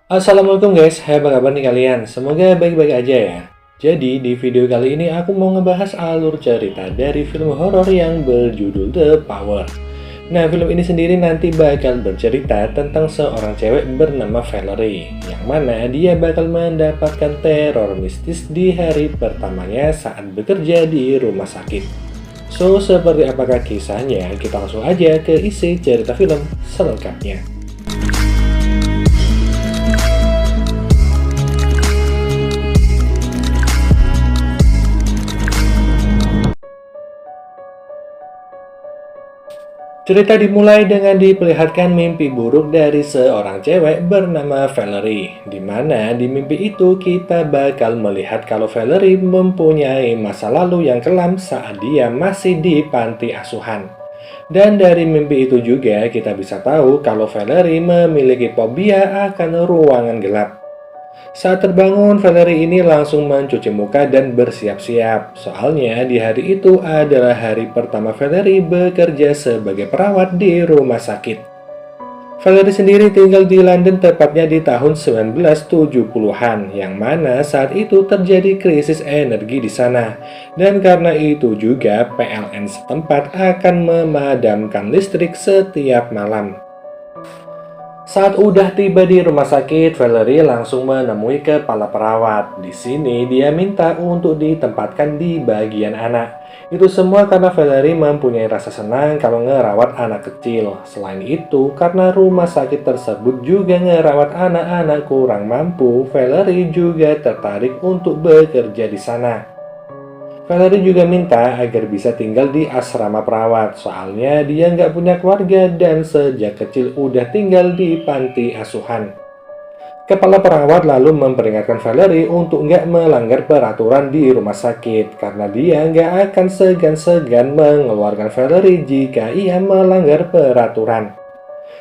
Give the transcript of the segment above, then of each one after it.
Assalamualaikum guys, hai apa kabar nih kalian? Semoga baik-baik aja ya. Jadi di video kali ini aku mau ngebahas alur cerita dari film horor yang berjudul The Power. Nah, film ini sendiri nanti bakal bercerita tentang seorang cewek bernama Valerie, yang mana dia bakal mendapatkan teror mistis di hari pertamanya saat bekerja di rumah sakit. So, seperti apakah kisahnya? Kita langsung aja ke isi cerita film selengkapnya. Cerita dimulai dengan diperlihatkan mimpi buruk dari seorang cewek bernama Valerie, di mana di mimpi itu kita bakal melihat kalau Valerie mempunyai masa lalu yang kelam saat dia masih di panti asuhan. Dan dari mimpi itu juga kita bisa tahu kalau Valerie memiliki fobia akan ruangan gelap. Saat terbangun, Valerie ini langsung mencuci muka dan bersiap-siap. Soalnya di hari itu adalah hari pertama Valerie bekerja sebagai perawat di rumah sakit. Valerie sendiri tinggal di London tepatnya di tahun 1970-an, yang mana saat itu terjadi krisis energi di sana. Dan karena itu juga PLN setempat akan memadamkan listrik setiap malam. Saat udah tiba di rumah sakit, Valerie langsung menemui kepala perawat. Di sini dia minta untuk ditempatkan di bagian anak. Itu semua karena Valerie mempunyai rasa senang kalau ngerawat anak kecil. Selain itu, karena rumah sakit tersebut juga ngerawat anak-anak kurang mampu, Valerie juga tertarik untuk bekerja di sana. Valerie juga minta agar bisa tinggal di asrama perawat, soalnya dia nggak punya keluarga dan sejak kecil udah tinggal di panti asuhan. Kepala perawat lalu memperingatkan Valerie untuk nggak melanggar peraturan di rumah sakit, karena dia nggak akan segan-segan mengeluarkan Valerie jika ia melanggar peraturan.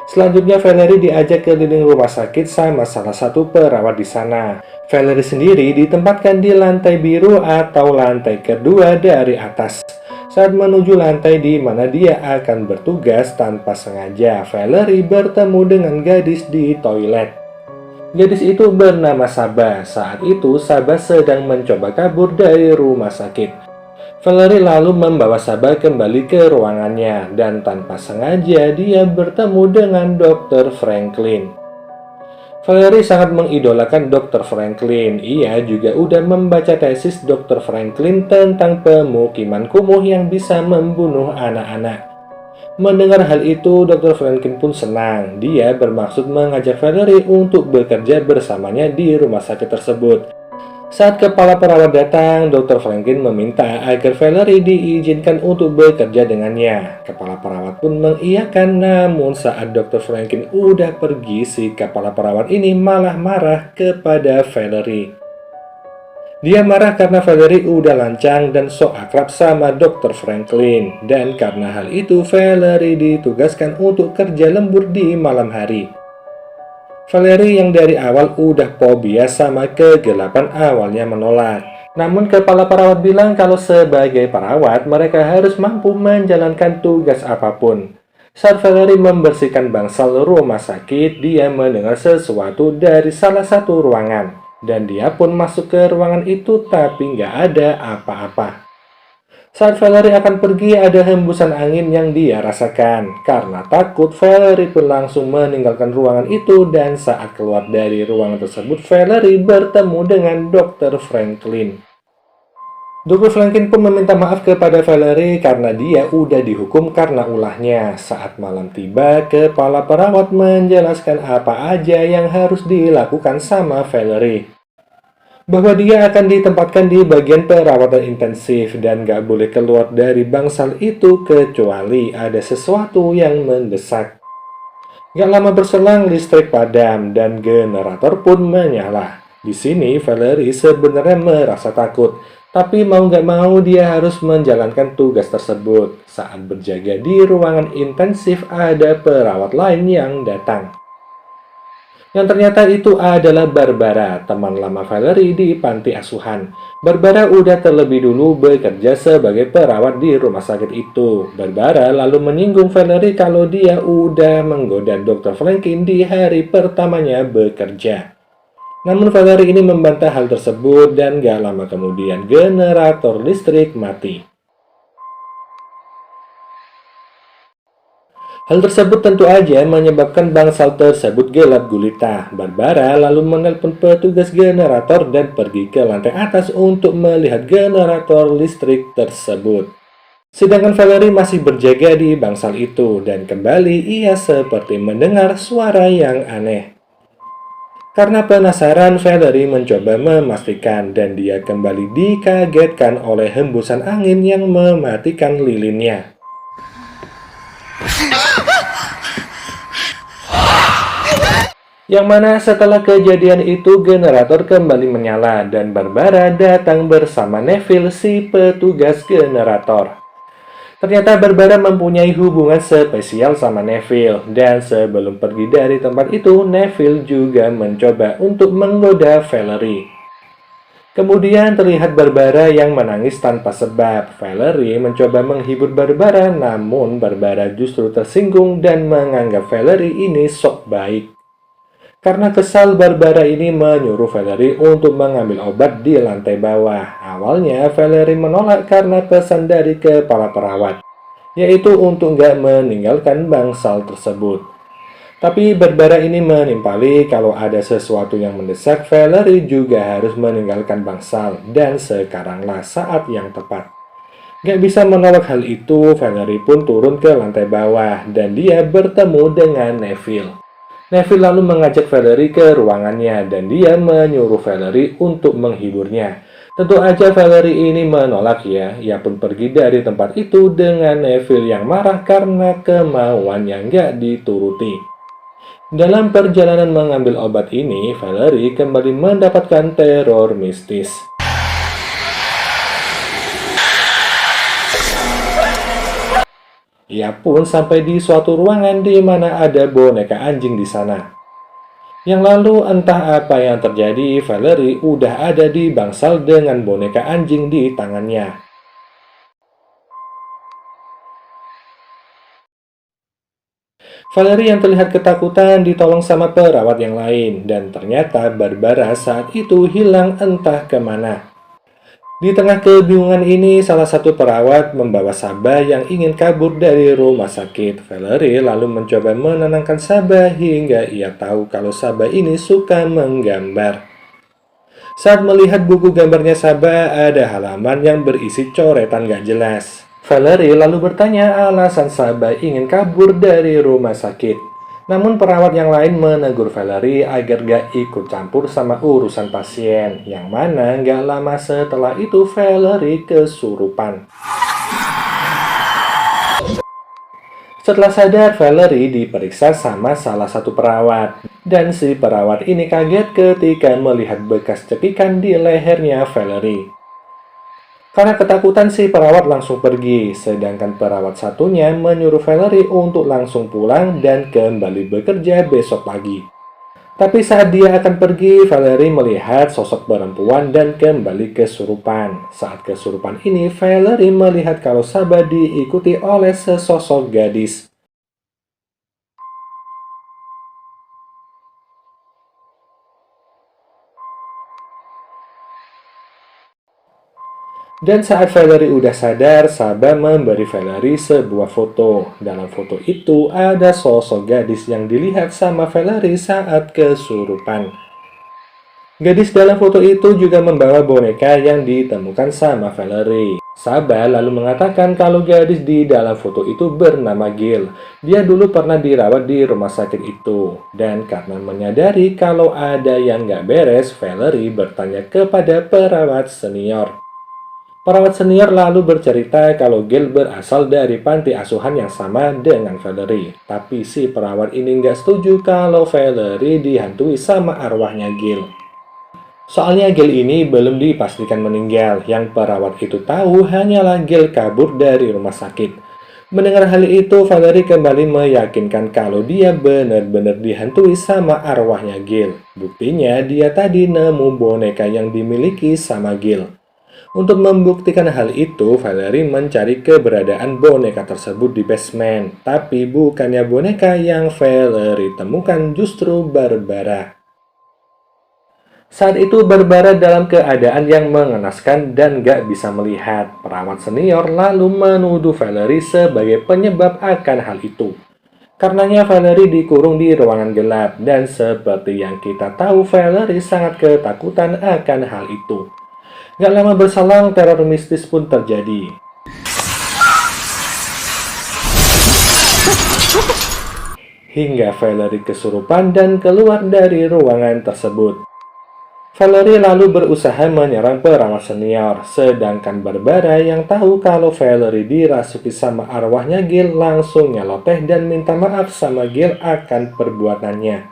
Selanjutnya Valerie diajak keliling rumah sakit sama salah satu perawat di sana. Valerie sendiri ditempatkan di lantai biru atau lantai kedua dari atas. Saat menuju lantai di mana dia akan bertugas, tanpa sengaja Valerie bertemu dengan gadis di toilet. Gadis itu bernama Sabah. Saat itu Sabah sedang mencoba kabur dari rumah sakit. Valerie lalu membawa Sabah kembali ke ruangannya dan tanpa sengaja dia bertemu dengan Dr. Franklin. Valerie sangat mengidolakan Dr. Franklin. Ia juga udah membaca tesis Dr. Franklin tentang pemukiman kumuh yang bisa membunuh anak-anak. Mendengar hal itu, Dr. Franklin pun senang. Dia bermaksud mengajak Valerie untuk bekerja bersamanya di rumah sakit tersebut. Saat kepala perawat datang, Dr. Franklin meminta agar Valerie diizinkan untuk bekerja dengannya. Kepala perawat pun mengiyakan, namun saat Dr. Franklin udah pergi, si kepala perawat ini malah marah kepada Valerie. Dia marah karena Valerie udah lancang dan sok akrab sama Dr. Franklin. Dan karena hal itu, Valerie ditugaskan untuk kerja lembur di malam hari. Valerie yang dari awal udah fobia sama kegelapan awalnya menolak. Namun kepala perawat bilang kalau sebagai perawat mereka harus mampu menjalankan tugas apapun. Saat Valerie membersihkan bangsal rumah sakit, dia mendengar sesuatu dari salah satu ruangan. Dan dia pun masuk ke ruangan itu tapi nggak ada apa-apa. Saat Valerie akan pergi, ada hembusan angin yang dia rasakan. Karena takut, Valerie pun langsung meninggalkan ruangan itu dan saat keluar dari ruangan tersebut, Valerie bertemu dengan Dr. Franklin. Dr. Franklin pun meminta maaf kepada Valerie karena dia udah dihukum karena ulahnya. Saat malam tiba, kepala perawat menjelaskan apa aja yang harus dilakukan sama Valerie. Bahwa dia akan ditempatkan di bagian perawatan intensif dan gak boleh keluar dari bangsal itu kecuali ada sesuatu yang mendesak. Gak lama berselang listrik padam dan generator pun menyala. Di sini Valerie sebenarnya merasa takut, tapi mau gak mau dia harus menjalankan tugas tersebut. Saat berjaga di ruangan intensif ada perawat lain yang datang. Yang ternyata itu adalah Barbara, teman lama Valerie di panti asuhan. Barbara udah terlebih dulu bekerja sebagai perawat di rumah sakit itu. Barbara lalu menyinggung Valerie kalau dia udah menggoda Dr. Franklin di hari pertamanya bekerja. Namun Valerie ini membantah hal tersebut dan gak lama kemudian generator listrik mati. Hal tersebut tentu aja menyebabkan bangsal tersebut gelap gulita. Barbara lalu menelpon petugas generator dan pergi ke lantai atas untuk melihat generator listrik tersebut. Sedangkan Valerie masih berjaga di bangsal itu dan kembali ia seperti mendengar suara yang aneh. Karena penasaran, Valerie mencoba memastikan dan dia kembali dikagetkan oleh hembusan angin yang mematikan lilinnya. Yang mana setelah kejadian itu generator kembali menyala dan Barbara datang bersama Neville si petugas generator. Ternyata Barbara mempunyai hubungan spesial sama Neville dan sebelum pergi dari tempat itu Neville juga mencoba untuk menggoda Valerie. Kemudian terlihat Barbara yang menangis tanpa sebab. Valerie mencoba menghibur Barbara namun Barbara justru tersinggung dan menganggap Valerie ini sok baik. Karena kesal, Barbara ini menyuruh Valerie untuk mengambil obat di lantai bawah. Awalnya, Valerie menolak karena pesan dari kepala perawat, yaitu untuk nggak meninggalkan bangsal tersebut. Tapi Barbara ini menimpali kalau ada sesuatu yang mendesak, Valerie juga harus meninggalkan bangsal, dan sekaranglah saat yang tepat. Gak bisa menolak hal itu, Valerie pun turun ke lantai bawah, dan dia bertemu dengan Neville. Neville lalu mengajak Valerie ke ruangannya dan dia menyuruh Valerie untuk menghiburnya. Tentu aja Valerie ini menolak ya. Ia pun pergi dari tempat itu dengan Neville yang marah karena kemauan yang gak dituruti. Dalam perjalanan mengambil obat ini, Valerie kembali mendapatkan teror mistis. Ia pun sampai di suatu ruangan di mana ada boneka anjing di sana. Yang lalu entah apa yang terjadi, Valerie udah ada di bangsal dengan boneka anjing di tangannya. Valerie yang terlihat ketakutan ditolong sama perawat yang lain, dan ternyata Barbara saat itu hilang entah kemana. Di tengah kebingungan ini, salah satu perawat membawa Sabah yang ingin kabur dari rumah sakit. Valerie lalu mencoba menenangkan Sabah hingga ia tahu kalau Sabah ini suka menggambar. Saat melihat buku gambarnya Sabah, ada halaman yang berisi coretan gak jelas. Valerie lalu bertanya alasan Sabah ingin kabur dari rumah sakit. Namun perawat yang lain menegur Valerie agar gak ikut campur sama urusan pasien, yang mana gak lama setelah itu Valerie kesurupan. Setelah sadar, Valerie diperiksa sama salah satu perawat, dan si perawat ini kaget ketika melihat bekas cekikan di lehernya Valerie. Karena ketakutan, si perawat langsung pergi, sedangkan perawat satunya menyuruh Valerie untuk langsung pulang dan kembali bekerja besok pagi. Tapi saat dia akan pergi, Valerie melihat sosok perempuan dan kembali kesurupan. Saat kesurupan ini, Valerie melihat kalau Sabah diikuti oleh sesosok gadis. Dan saat Valerie udah sadar, Sabah memberi Valerie sebuah foto. Dalam foto itu ada sosok gadis yang dilihat sama Valerie saat kesurupan. Gadis dalam foto itu juga membawa boneka yang ditemukan sama Valerie. Sabah lalu mengatakan kalau gadis di dalam foto itu bernama Gil. Dia dulu pernah dirawat di rumah sakit itu. Dan karena menyadari kalau ada yang gak beres, Valerie bertanya kepada perawat senior. Perawat senior lalu bercerita kalau Gil berasal dari panti asuhan yang sama dengan Valerie. Tapi si perawat ini nggak setuju kalau Valerie dihantui sama arwahnya Gil. Soalnya Gil ini belum dipastikan meninggal. Yang perawat itu tahu hanyalah Gil kabur dari rumah sakit. Mendengar hal itu, Valerie kembali meyakinkan kalau dia benar-benar dihantui sama arwahnya Gil. Buktinya dia tadi nemu boneka yang dimiliki sama Gil. Untuk membuktikan hal itu, Valerie mencari keberadaan boneka tersebut di basement. Tapi bukannya boneka yang Valerie temukan, justru Barbara. Saat itu Barbara dalam keadaan yang mengenaskan dan gak bisa melihat. Perawat senior lalu menuduh Valerie sebagai penyebab akan hal itu. Karenanya Valerie dikurung di ruangan gelap dan seperti yang kita tahu Valerie sangat ketakutan akan hal itu. Gak lama berselang teror mistis pun terjadi. Hingga Valerie kesurupan dan keluar dari ruangan tersebut. Valerie lalu berusaha menyerang perawat senior, sedangkan Barbara yang tahu kalau Valerie dirasuki sama arwahnya Gil langsung nyeloteh dan minta maaf sama Gil akan perbuatannya.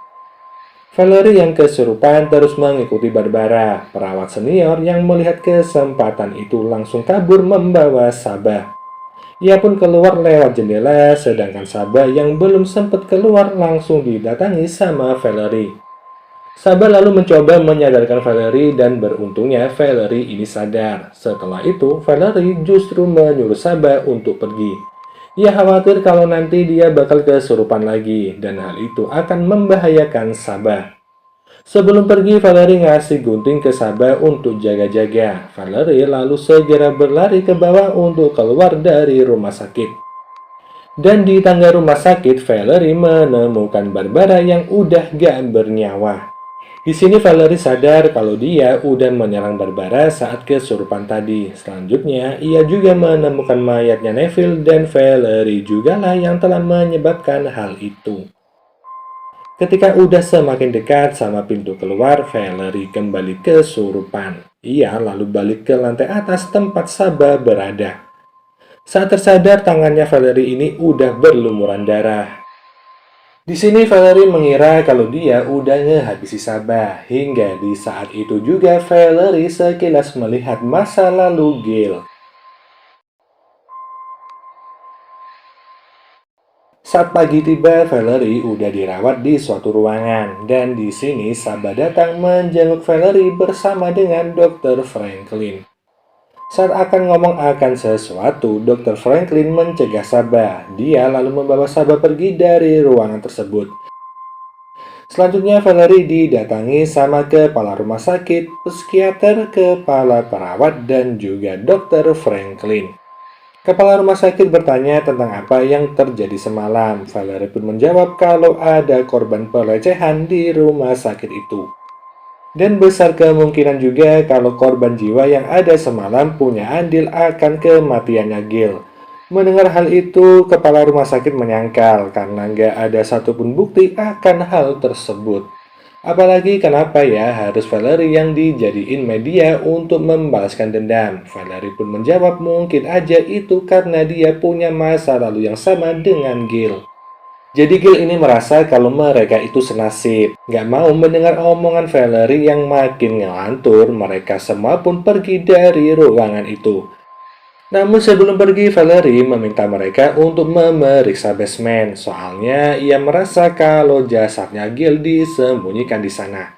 Valerie yang kesurupan terus mengikuti Barbara. Perawat senior yang melihat kesempatan itu langsung kabur membawa Sabah. Ia pun keluar lewat jendela, sedangkan Sabah yang belum sempat keluar langsung didatangi sama Valerie. Sabah lalu mencoba menyadarkan Valerie dan beruntungnya Valerie ini sadar. Setelah itu, Valerie justru menyuruh Sabah untuk pergi. Ia khawatir kalau nanti dia bakal kesurupan lagi dan hal itu akan membahayakan Sabah. Sebelum pergi, Valerie ngasih gunting ke Sabah untuk jaga-jaga. Valerie lalu segera berlari ke bawah untuk keluar dari rumah sakit. Dan di tangga rumah sakit, Valerie menemukan Barbara yang udah gak bernyawa. Di sini Valerie sadar kalau dia udah menyerang Barbara saat kesurupan tadi. Selanjutnya, ia juga menemukan mayatnya Neville dan Valerie jugalah yang telah menyebabkan hal itu. Ketika udah semakin dekat sama pintu keluar, Valerie kembali kesurupan. Ia lalu balik ke lantai atas tempat Sabah berada. Saat tersadar, tangannya Valerie ini udah berlumuran darah. Di sini Valerie mengira kalau dia udah ngehabisi Sabah. Hingga di saat itu juga Valerie sekilas melihat masa lalu Gil. Saat pagi tiba, Valerie udah dirawat di suatu ruangan. Dan di sini Sabah datang menjenguk Valerie bersama dengan Dr. Franklin. Saat akan ngomong akan sesuatu, Dr. Franklin mencegah Sabah. Dia lalu membawa Sabah pergi dari ruangan tersebut. Selanjutnya Valerie didatangi sama kepala rumah sakit, psikiater, kepala perawat, dan juga Dr. Franklin. Kepala rumah sakit bertanya tentang apa yang terjadi semalam. Valerie pun menjawab kalau ada korban pelecehan di rumah sakit itu. Dan besar kemungkinan juga kalau korban jiwa yang ada semalam punya andil akan kematiannya Gil. Mendengar hal itu, kepala rumah sakit menyangkal karena nggak ada satupun bukti akan hal tersebut. Apalagi kenapa ya harus Valerie yang dijadiin media untuk membalaskan dendam? Valerie pun menjawab mungkin aja itu karena dia punya masa lalu yang sama dengan Gil. Jadi Gil ini merasa kalau mereka itu senasib. Gak mau mendengar omongan Valerie yang makin ngelantur, mereka semua pun pergi dari ruangan itu. Namun sebelum pergi, Valerie meminta mereka untuk memeriksa basement. Soalnya ia merasa kalau jasadnya Gil disembunyikan di sana.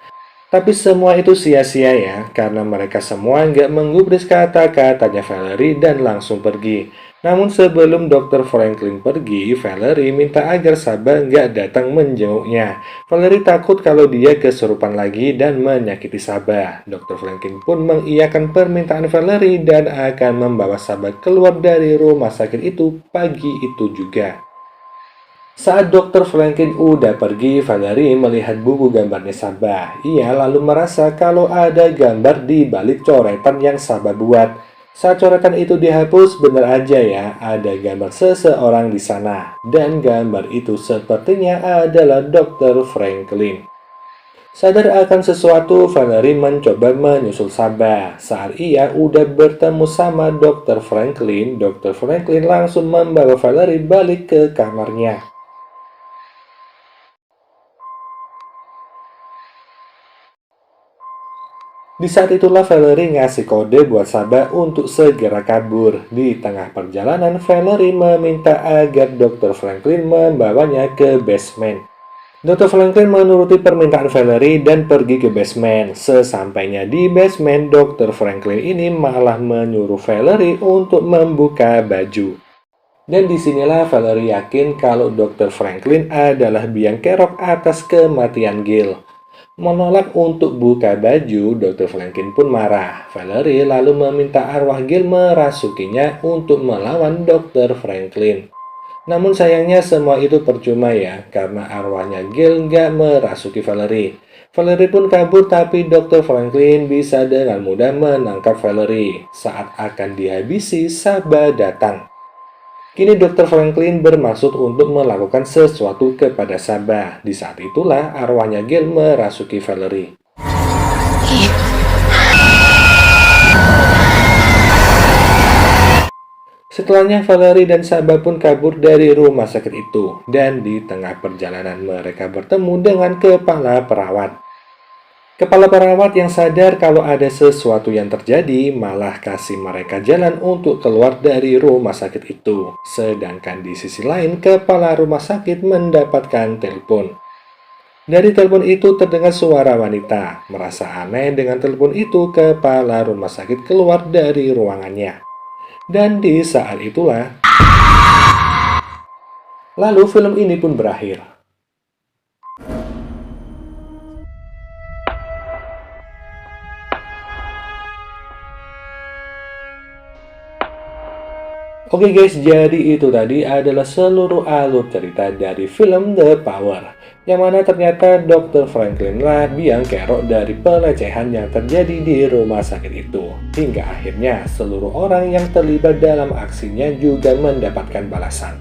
Tapi semua itu sia-sia ya, karena mereka semua nggak menggubris kata-katanya Valerie dan langsung pergi. Namun sebelum Dr. Franklin pergi, Valerie minta agar Sabah nggak datang menjenguknya. Valerie takut kalau dia kesurupan lagi dan menyakiti Sabah. Dr. Franklin pun mengiyakan permintaan Valerie dan akan membawa Sabah keluar dari rumah sakit itu pagi itu juga. Saat Dr. Franklin udah pergi, Valerie melihat buku gambarnya Sabah. Ia lalu merasa kalau ada gambar di balik coretan yang Sabah buat. Saat coretan itu dihapus, benar aja ya, ada gambar seseorang di sana. Dan gambar itu sepertinya adalah Dr. Franklin. Sadar akan sesuatu, Valerie mencoba menyusul Sabah. Saat ia udah bertemu sama Dr. Franklin langsung membawa Valerie balik ke kamarnya. Di saat itulah Valerie ngasih kode buat Sabah untuk segera kabur. Di tengah perjalanan, Valerie meminta agar Dr. Franklin membawanya ke basement. Dr. Franklin menuruti permintaan Valerie dan pergi ke basement. Sesampainya di basement, Dr. Franklin ini malah menyuruh Valerie untuk membuka baju. Dan disinilah Valerie yakin kalau Dr. Franklin adalah biang kerok atas kematian Gil. Menolak untuk buka baju, Dr. Franklin pun marah. Valerie lalu meminta arwah Gil merasukinya untuk melawan Dr. Franklin. Namun sayangnya semua itu percuma ya, karena arwahnya Gil nggak merasuki Valerie. Valerie pun kabur, tapi Dr. Franklin bisa dengan mudah menangkap Valerie. Saat akan dihabisi, Sabah datang. Kini Dr. Franklin bermaksud untuk melakukan sesuatu kepada Sabah. Di saat itulah arwahnya Gil merasuki Valerie. Setelahnya Valerie dan Sabah pun kabur dari rumah sakit itu. Dan di tengah perjalanan mereka bertemu dengan kepala perawat. Kepala perawat yang sadar kalau ada sesuatu yang terjadi malah kasih mereka jalan untuk keluar dari rumah sakit itu. Sedangkan di sisi lain, kepala rumah sakit mendapatkan telepon. Dari telepon itu terdengar suara wanita. Merasa aneh dengan telepon itu, kepala rumah sakit keluar dari ruangannya. Dan di saat itulah, lalu film ini pun berakhir. Oke guys, jadi itu tadi adalah seluruh alur cerita dari film The Power, yang mana ternyata Dr. Franklin lah biang kerok dari pelecehan yang terjadi di rumah sakit itu. Hingga akhirnya seluruh orang yang terlibat dalam aksinya juga mendapatkan balasan.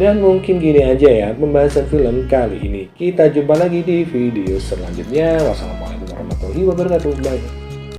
Dan mungkin gini aja ya pembahasan film kali ini. Kita jumpa lagi di video selanjutnya. Wassalamualaikum warahmatullahi wabarakatuh. Bye.